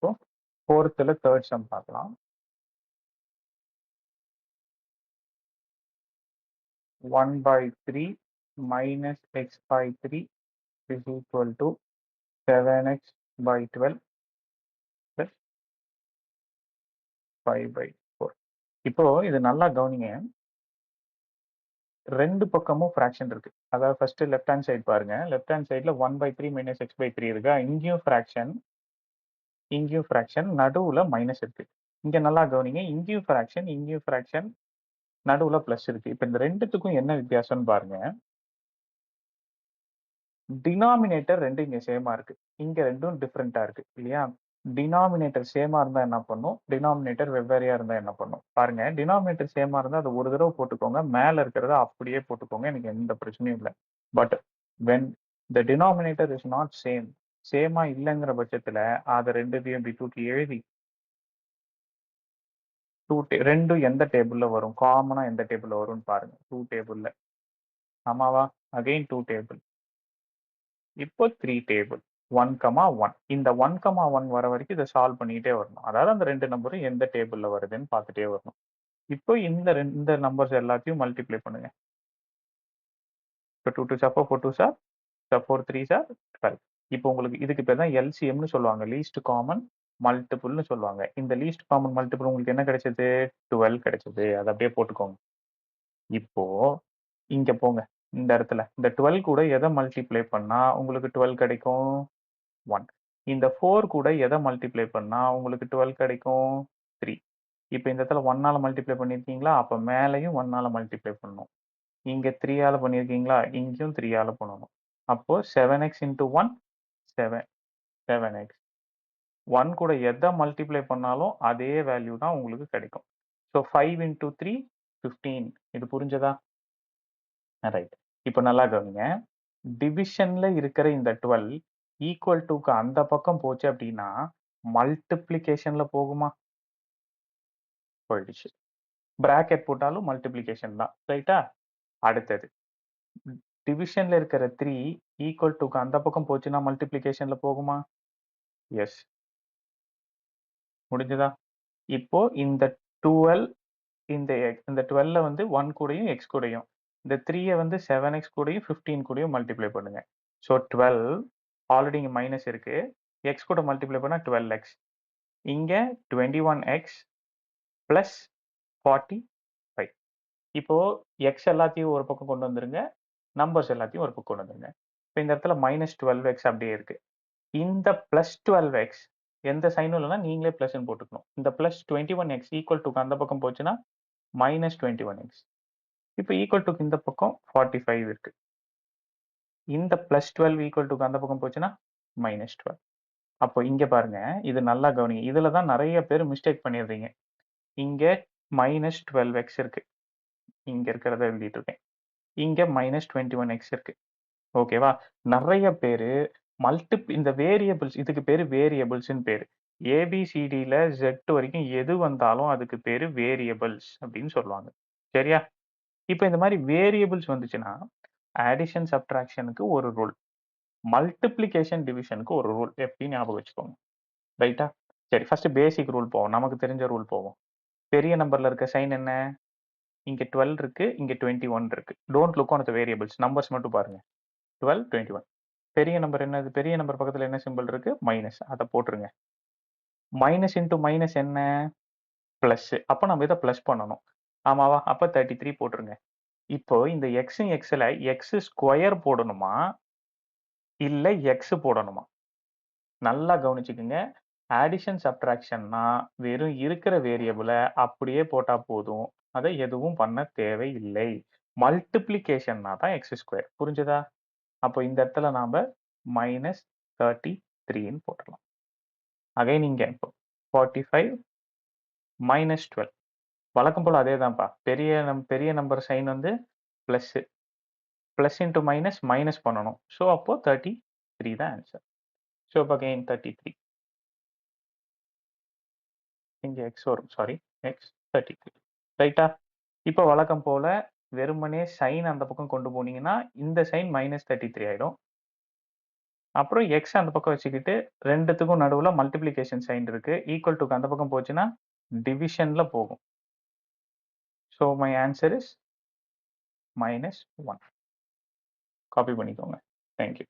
இப்போ 4th third sum பார்க்கலாம். 1/3 minus x/3 is equal to 7x/12 plus 5/4. இப்போ இது நல்லா கவனிங்க. ரெண்டு பக்கமும் ஃபிராக்ஷன் இருக்கு. அதாவது ஃபர்ஸ்ட் லெஃப்ட் ஹேண்ட் சைடு பாருங்க. லெஃப்ட் ஹேண்ட் சைடுல 1/3 minus x/3 இருக்கா? இங்கேயும் ஃபிராக்ஷன், நடுவுல மைனஸ் இருக்கு. இங்க நல்லா கவனிங்க. இங்கேயும் ஃபிராக்ஷன், நடுவுல பிளஸ் இருக்கு. இப்ப இந்த ரெண்டுத்துக்கும் என்ன வித்தியாசம்னு பாருங்க. டினாமினேட்டர் ரெண்டும் இங்க சேமா இருக்கு. இங்க ரெண்டும் டிஃபரெண்டா இருக்கு இல்லையா? டினாமினேட்டர் சேமா இருந்தா என்ன பண்ணும்? டினாமினேட்டர் வெவ்வேறையா இருந்தா என்ன பண்ணும்? பாருங்க, டினாமினேட்டர் சேமா இருந்தா அது ஒரு தடவை போட்டுக்கோங்க. மேல இருக்கிறத அப்படியே போட்டுக்கோங்க. எனக்கு எந்த பிரச்சனையும் இல்லை. But when the denominator is not சேமா இல்லைங்கிற பட்சத்துல அதை ரெண்டுத்தையும் இப்படி தூக்கி எழுதி ரெண்டும் எந்த டேபிள்ல வரும்? காமனா எந்த டேபிள்ல வரும்னு பாருங்க. 2 டேபிள்ல. ஆமாவா? Again 2 table. இப்போ 3 டேபிள். 1,1. இந்த 1,1 வர வரைக்கும் இதை சால்வ் பண்ணிக்கிட்டே வரணும். அதாவது அந்த ரெண்டு நம்பரும் எந்த டேபிள்ல வருதுன்னு பார்த்துட்டே வரணும். இப்போ இந்த நம்பர்ஸ் எல்லாத்தையும் மல்டிப்ளை பண்ணுங்க. இப்போ 2 2 4 4 2 4 3 12. இப்போ உங்களுக்கு இதுக்கு பேர் தான் எல்சிஎம்னு சொல்லுவாங்க. லீஸ்ட் காமன் மல்டிபிள்னு சொல்லுவாங்க. இந்த லீஸ்ட் காமன் மல்டிபிள் உங்களுக்கு என்ன கிடைச்சது? 12 கிடைச்சது. அதை அப்படியே போட்டுக்கோங்க. இப்போ இங்க போங்க. இந்த இடத்துல இந்த 12 கூட எதை மல்டிப்ளை பண்ணா உங்களுக்கு 12 கிடைக்கும்? 1. இந்த 4 கூட எதை மல்டிப்ளை பண்ணா உங்களுக்கு 12 கிடைக்கும்? 3. இப்போ இந்த இடத்துல 1ஆல மல்டிப்ளை பண்ணிருக்கீங்களா? அப்ப மேலையும் 1ஆல மல்டிப்ளை பண்ணணும். இங்க 3ஆல பண்ணிருக்கீங்களா? இங்கேயும் 3ஆல பண்ணணும். அப்போ 7x into 1 7x. 1 கூட எதை மல்டிப்ளை பண்ணாலும் அதே வேல்யூ தான் உங்களுக்கு கிடைக்கும். So 5 into 3 15. இது புரிஞ்சதா? ரைட். இப்போ நல்லா கவனிங்க. டிவிஷன்ல இருக்கிற இந்த 12 ஈக்குவல் டுக்கு அந்த பக்கம் போச்சு அப்படின்னா மல்டிப்ளிகேஷன்ல போகுமா? போயிடுச்சு. பிராக்கெட் போட்டாலும் மல்டிப்ளிகேஷன் தான். ரைட்டா? அடுத்தது டிவிஷன்ல இருக்கிற 3 ஈக்குவல் டுக்கு அந்த பக்கம் போச்சுன்னா மல்டிப்ளிகேஷன்ல போகுமா? எஸ். முடிஞ்சதா? இப்போ இந்த 12 இந்த 12 வந்து 1 கூடயும் x கூடயும், இந்த 3 வந்து 7x கூடயும் 15 கூடயும் மல்டிப்ளை பண்ணுங்க. ஸோ 12 ஆல்ரெடி இங்க மைனஸ் இருக்கு. x கூட மல்டிப்ளை பண்ணா 12x. இங்க 21x பிளஸ் 45. இப்போ x எல்லாத்தையும் ஒரு பக்கம் கொண்டு வந்துருங்க. நம்பர்ஸ் எல்லாத்தையும் ஒரு பக்கம் கொண்டு வந்துருங்க. இப்போ இந்த இடத்துல மைனஸ் 12x அப்படியே இருக்கு. இந்த பிளஸ் 12x எந்த சைனும் இல்லைன்னா நீங்களே பிளஸ்ன்னு போட்டுக்கணும். இந்த பிளஸ் 21x ஈக்குவல் டுக்கு அந்த பக்கம் போச்சுன்னா மைனஸ் 21x. இப்போ ஈக்குவல் டுக்கு இந்த பக்கம் 45 இருக்கு. இந்த பிளஸ் 12 ஈக்குவல் டுக்கு அந்த பக்கம் போச்சுன்னா மைனஸ் 12. அப்போ இங்க பாருங்க, இது நல்லா கவனிங்க. இதுல தான் நிறைய பேர் மிஸ்டேக் பண்ணிடுறீங்க. இங்க மைனஸ் 12x இருக்கு. இங்க இருக்கிறத எழுதிட்டு இருக்கேன். இங்க மைனஸ் 21x இருக்கு. ஓகேவா? நிறைய பேரு இந்த வேரியபிள்ஸ், இதுக்கு பேரு வேரியபிள்ஸ்ன்னு பேரு. ஏபிசிடில Z வரைக்கும் எது வந்தாலும் அதுக்கு பேரு வேரியபிள்ஸ் அப்படின்னு சொல்லுவாங்க. சரியா? இப்போ இந்த மாதிரி வேரியபிள்ஸ் வந்துச்சுன்னா ஆடிஷன் சப்ட்ராக்ஷனுக்கு ஒரு ரூல், மல்டிப்ளிகேஷன் டிவிஷனுக்கு ஒரு ரூல். எப்படி ஞாபகம் வச்சுக்கோங்க. ரைட்டா? சரி, ஃபர்ஸ்ட் பேசிக் ரூல் போவோம். நமக்கு தெரிஞ்ச ரூல் போவோம். பெரிய நம்பர்ல இருக்க சைன் என்ன? இங்க 12 இருக்கு, இங்க 21 இருக்கு. Don't look on the variables, numbers மட்டும் பாருங்க. 12 21. பெரிய நம்பர் என்னது? பெரிய நம்பர் பக்கத்துல என்ன சிம்பிள் இருக்கு? மைனஸ். அதை போட்டுருங்க. மைனஸ் இன்டூ மைனஸ் என்ன? பிளஸ். அப்ப நம்ம இதை பிளஸ் பண்ணணும். ஆமாவா? அப்ப 33 போட்டுருங்க. இப்போ இந்த எக்ஸ்ல எக்ஸ் ஸ்கொயர் போடணுமா இல்ல எக்ஸ் போடணுமா? நல்லா கவனிச்சுக்குங்க. ஆடிஷன் சப்ட்ராக்ஷன்னா வெறும் இருக்கிற வேரியபிளை அப்படியே போட்டா போதும். அதை எதுவும் பண்ண தேவையில்லை. மல்டிப்ளிகேஷன்னா தான் எக்ஸ் ஸ்கொயர். புரிஞ்சுதா? அப்போ இந்த இடத்துல நாம மைனஸ் 33ன்னு போட்டுடலாம். அகைன் இங்க 45 மைனஸ் 12. வழக்கம் போல அதே தான்ப்பா. பெரிய நம்பர் சைன் வந்து plus. Plus into minus minus பண்ணணும். ஸோ அப்போ 33 தான் ஆன்சர். ஸோ இப்போ அகைன் 33. இங்க எக்ஸ் வரும். Sorry, X 33. ரைட்டா? இப்போ வழக்கம் போல வெறுமனே சைன் அந்த பக்கம் கொண்டு போனீங்கன்னா இந்த சைன் மைனஸ் 33 ஆயிடும். அப்புறம் எக்ஸ் அந்த பக்கம் வச்சுக்கிட்டு 2த்துக்கும் நடுவுல மல்டிப்ளிகேஷன் சைன் இருக்கு. ஈக்குவல் டூக்கு அந்த பக்கம் போச்சுன்னா டிவிஷன்ல போகும். So my answer is -1. Copy பண்ணிக்கோங்க. Thank you.